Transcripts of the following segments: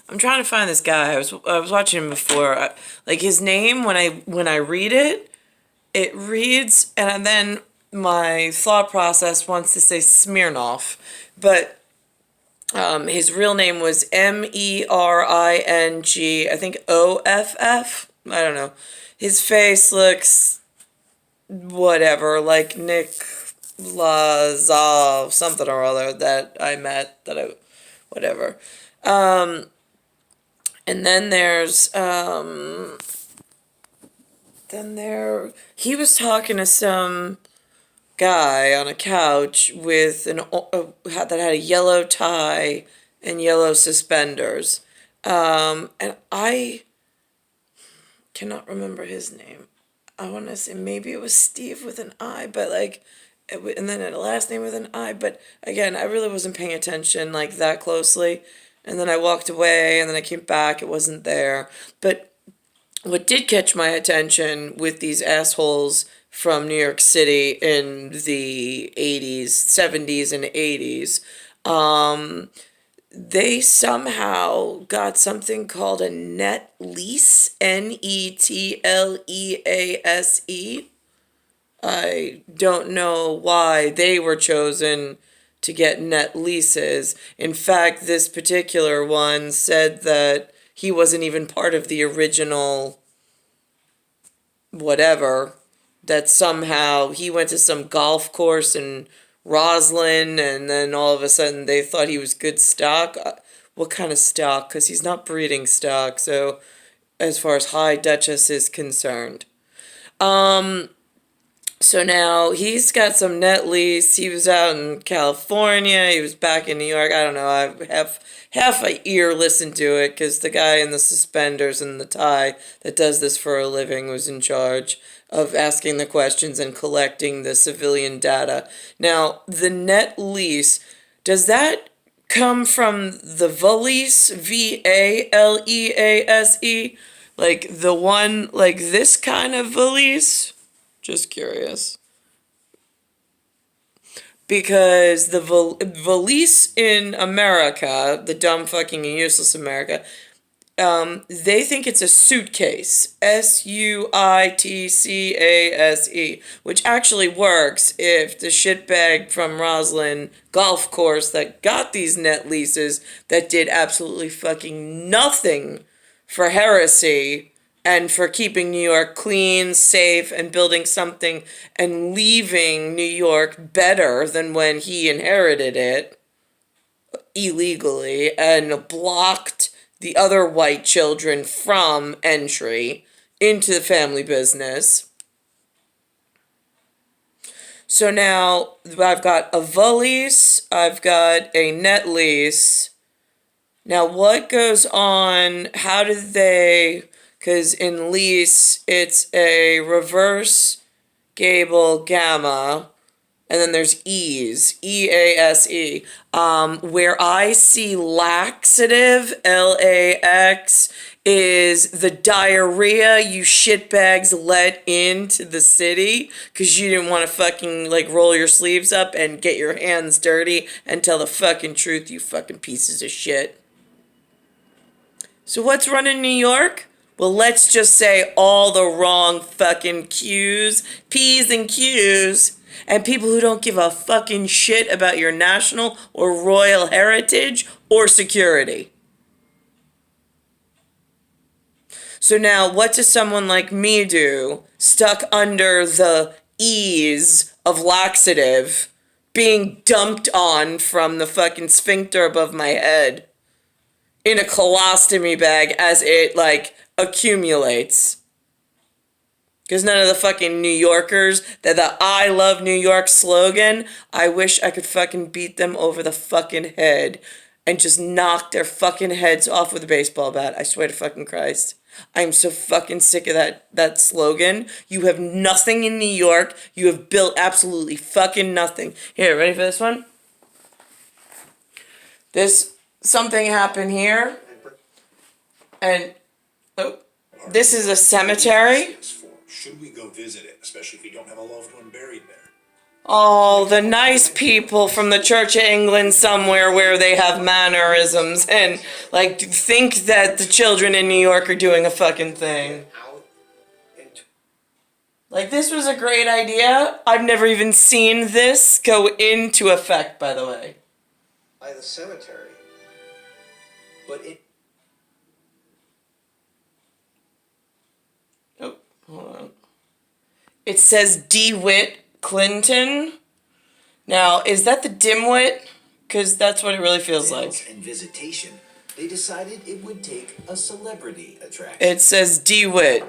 I'm trying to find this guy. I was watching him before. Like his name when I read it, it reads, and then my thought process wants to say Smirnoff, but his real name was Mering. I think Off. I don't know. His face looks whatever, like Nick Lazov, something or other that I met whatever. Um, and he was talking to some guy on a couch with that had a yellow tie and yellow suspenders. And I cannot remember his name. I want to say maybe it was Steve with an I, but like, and then a last name with an I. But again, I really wasn't paying attention like that closely. And then I walked away, and then I came back. It wasn't there. But what did catch my attention with these assholes from New York City in the 80s, 70s, and 80s, they somehow got something called a net lease, Netlease. I don't know why they were chosen to get net leases. In fact, this particular one said that he wasn't even part of the original whatever, that somehow he went to some golf course in Roslyn, and then all of a sudden they thought he was good stock. What kind of stock? Because he's not breeding stock, so as far as High Duchess is concerned. Um, so now he's got some net lease. He was out in California. He was back in New York. I don't know. I have half a ear listened to it because the guy in the suspenders and the tie that does this for a living was in charge of asking the questions and collecting the civilian data. Now, the net lease, does that come from the Valease, Valease? Like the one, like this kind of Valease? Just curious. Because the Valease in America, the dumb fucking useless America, they think it's a suitcase, Suitcase, which actually works if the shitbag from Roslyn golf course that got these net leases that did absolutely fucking nothing for heresy and for keeping New York clean, safe, and building something and leaving New York better than when he inherited it illegally and blocked the other white children from entry into the family business. So now I've got a Valease, I've got a net lease. Now what goes on? How do they? Because in lease it's a reverse gable gamma, and then there's Ease, EASE. Where I see laxative, LAX, is the diarrhea you shitbags let into the city because you didn't want to fucking like roll your sleeves up and get your hands dirty and tell the fucking truth, you fucking pieces of shit. So what's running New York? Well, let's just say all the wrong fucking Q's, P's and Q's, and people who don't give a fucking shit about your national or royal heritage or security. So now what does someone like me do, stuck under the ease of laxative, being dumped on from the fucking sphincter above my head in a colostomy bag as it, like, accumulates? Because none of the fucking New Yorkers, the I love New York slogan, I wish I could fucking beat them over the fucking head and just knock their fucking heads off with a baseball bat. I swear to fucking Christ. I'm so fucking sick of that slogan. You have nothing in New York. You have built absolutely fucking nothing. Here, ready for this one? Something happened here. And, oh, this is a cemetery. Should we go visit it, especially if you don't have a loved one buried there? Oh, the nice people from the Church of England somewhere where they have mannerisms and, like, think that the children in New York are doing a fucking thing. Like, this was a great idea. I've never even seen this go into effect, by the way. By the cemetery. But it... Oh, hold on. It says Dewitt Clinton. Now, is that the dimwit? Because that's what it really feels like. And visitation, they decided it would take a celebrity attraction. It says Dewitt.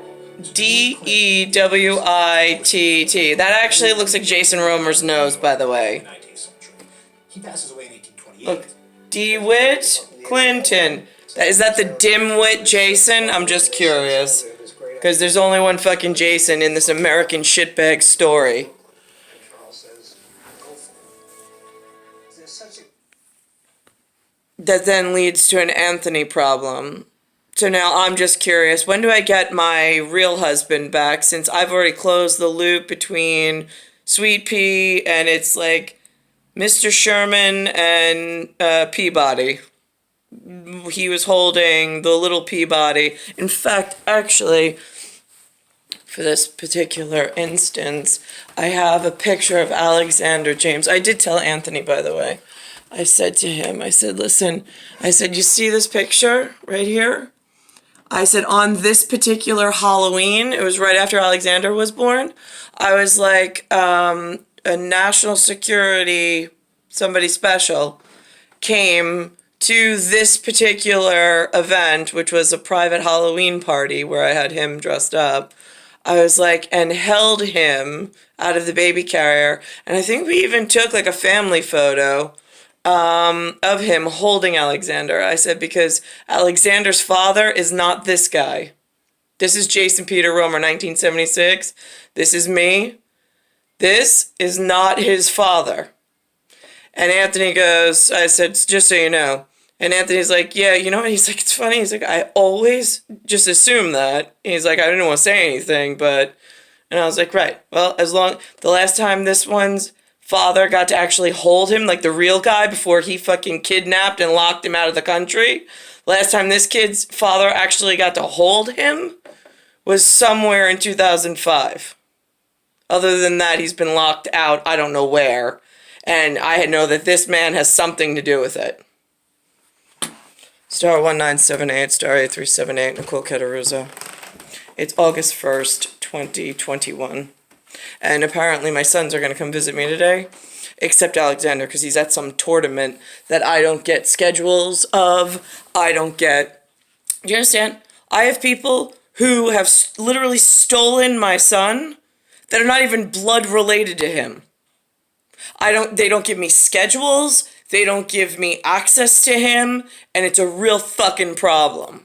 Dewitt. That actually looks like Jason Romer's nose, by the way. He passes away in 1828. Look, Dewitt Clinton. Is that the dimwit Jason? I'm just curious. Because there's only one fucking Jason in this American shitbag story. That then leads to an Anthony problem. So now I'm just curious, when do I get my real husband back, since I've already closed the loop between Sweetpea and it's like Mr. Sherman and Peabody. He was holding the little Peabody. In fact, actually, for this particular instance, I have a picture of Alexander James. I did tell Anthony, by the way. I said to him, I said, listen, I said, you see this picture right here? I said, on this particular Halloween, it was right after Alexander was born, I was like, a national security, somebody special, came to this particular event, which was a private Halloween party where I had him dressed up. I was like, and held him out of the baby carrier. And I think we even took like a family photo of him holding Alexander. I said, because Alexander's father is not this guy. This is Jason Peter Romer, 1976. This is me. This is not his father. And Anthony goes, I said, just so you know. And Anthony's like, yeah, you know what? He's like, it's funny. He's like, I always just assume that. He's like, I didn't want to say anything, but... And I was like, right. Well, the last time this one's father got to actually hold him, like the real guy, before he fucking kidnapped and locked him out of the country. Last time this kid's father actually got to hold him was somewhere in 2005. Other than that, he's been locked out, I don't know where. And I know that this man has something to do with it. Star 1978, Star 8378, Nicole Cataruzzo. It's August 1st, 2021. And apparently my sons are going to come visit me today, except Alexander, because he's at some tournament that I don't get schedules of. I don't get... Do you understand? I have people who have literally stolen my son that are not even blood related to him. They don't give me schedules, they don't give me access to him, and it's a real fucking problem.